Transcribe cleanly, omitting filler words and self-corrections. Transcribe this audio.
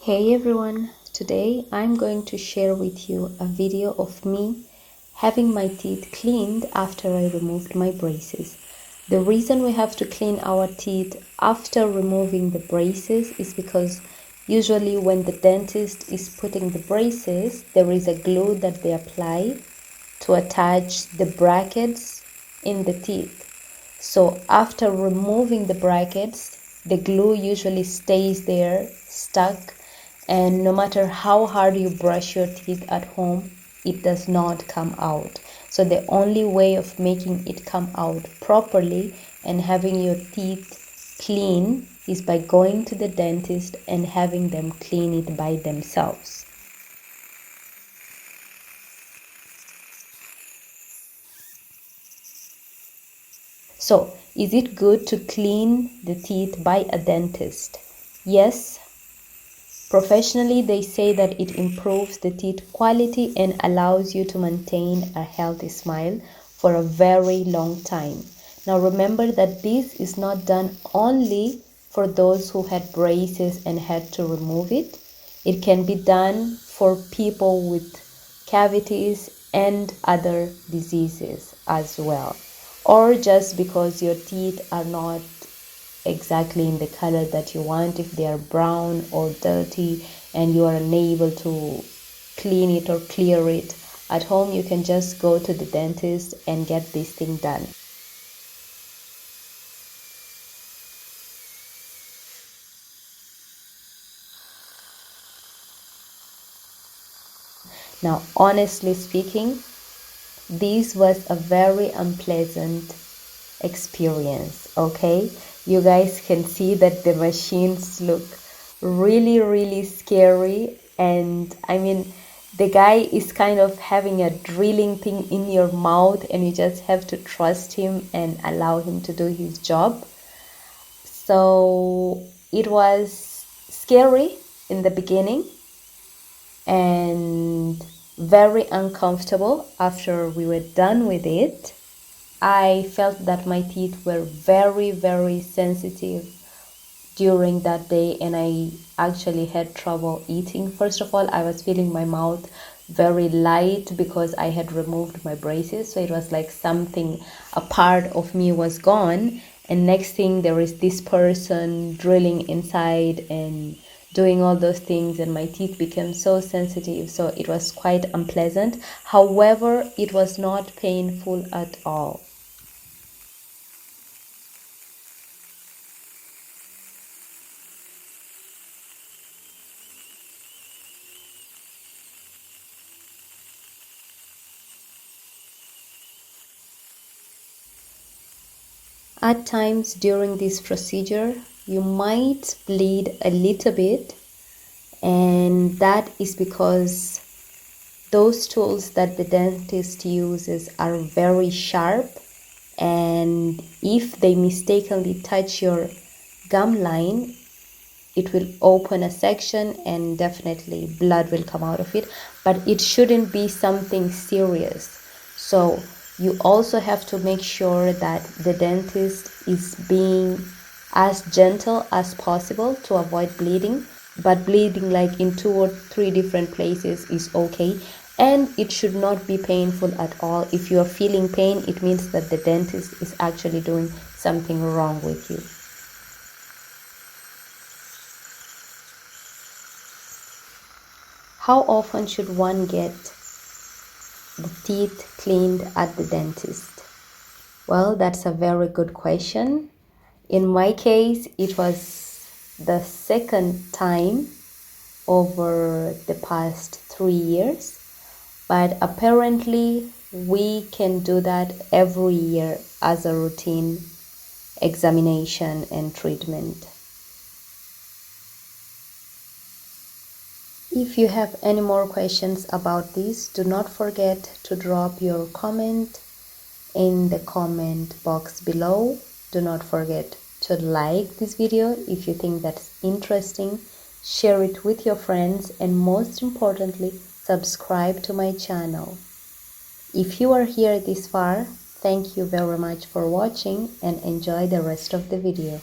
Hey everyone, today I'm going to share with you a video of me having my teeth cleaned after I removed my braces. The reason we have to clean our teeth after removing the braces is because usually when the dentist is putting the braces, there is a glue that they apply to attach the brackets in the teeth. So after removing the brackets, the glue usually stays there stuck, and no matter how hard you brush your teeth at home, it does not come out. So the only way of making it come out properly and having your teeth clean is by going to the dentist and having them clean it by themselves. So, is it good to clean the teeth by a dentist? Yes. Professionally, they say that it improves the teeth quality and allows you to maintain a healthy smile for a very long time. Now, remember that this is not done only for those who had braces and had to remove it. It can be done for people with cavities and other diseases as well, or just because your teeth are not exactly in the color that you want. If they are brown or dirty and you are unable to clean it or clear it at home, you can just go to the dentist and get this thing done. Now, honestly speaking, this was a very unpleasant experience. Okay, you guys can see that the machines look really scary, and I mean, the guy is kind of having a drilling thing in your mouth, and you just have to trust him and allow him to do his job. So it was scary in the beginning and very uncomfortable after we were done with it. I felt that my teeth were very sensitive during that day, and I actually had trouble eating. First of all, I was feeling my mouth very light because I had removed my braces, so it was like something, a part of me was gone. And next thing, there is this person drilling inside and doing all those things, and my teeth became so sensitive, so it was quite unpleasant. However, it was not painful at all. At times during this procedure, you might bleed a little bit, and that is because those tools that the dentist uses are very sharp, and if they mistakenly touch your gum line, it will open a section and definitely blood will come out of it, but it shouldn't be something serious. So you also have to make sure that the dentist is being as gentle as possible to avoid bleeding, but bleeding like in 2 or 3 different places is okay, and it should not be painful at all. If you are feeling pain, it means that the dentist is actually doing something wrong with you. How often should one get the teeth cleaned at the dentist? Well, that's a very good question. In my case, it was the second time over the past 3 years, but apparently we can do that every year as a routine examination and treatment. If you have any more questions about this, do not forget to drop your comment in the comment box below. Do not forget to like this video if you think that's interesting, share it with your friends, and most importantly, subscribe to my channel. If you are here this far, thank you very much for watching and enjoy the rest of the video.